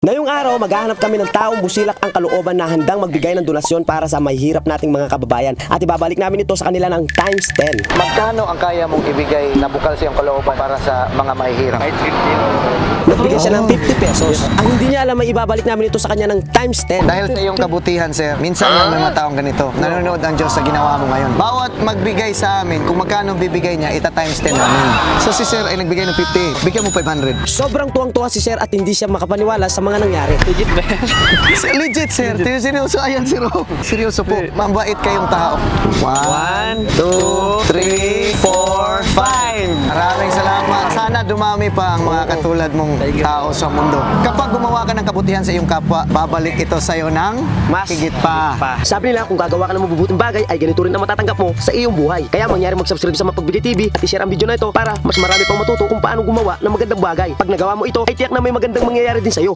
Ngayong araw, maghahanap kami ng taong busilak ang kalooban na handang magbigay ng donasyon para sa mahihirap nating mga kababayan at ibabalik namin ito sa kanila ng times 10. Magkano ang kaya mong ibigay na bukal sa iyong kalooban para sa mga mahihirap? Kahit 50. Nagbigay siya ng 50 pesos. Ang hindi niya alam ay ibabalik namin ito sa kanya ng times 10. Dahil sa iyong kabutihan, sir, minsan lang may mga taong ganito. Nanonood ang Diyos sa ginawa mo ngayon. Bawat magbigay sa amin, kung magkano bibigay niya, ita-times 10 namin. So si sir ay nagbigay ng 50, bigyan mo 500. Sobrang tuwang-tuwa si Sir at hindi siya makapaniwala sa mga nangyari. Legit ba yan? Legit, sir. Seryoso, ayan, sir. Seryoso po. Mabait kayong tao. 1, 2, 3, 4, 5. Maraming salamat. Sana dumami pa ang mga katulad mong tao sa mundo. Kapag gumawa ka ng kabutihan sa iyong kapwa, babalik ito sa iyo ng Mas higit pa. Sabi nila, kung gagawa ka ng mabubuting bagay, ay ganito rin ang matatanggap mo sa iyong buhay. Kaya mangyari mag-subscribe sa Mapagbigay TV at i-share ang video na ito para mas marami pang matuto kung paano gumawa ng magandang bagay. Pag nagawa mo ito, ay tiyak na may magandang mangyayari din sa iyo.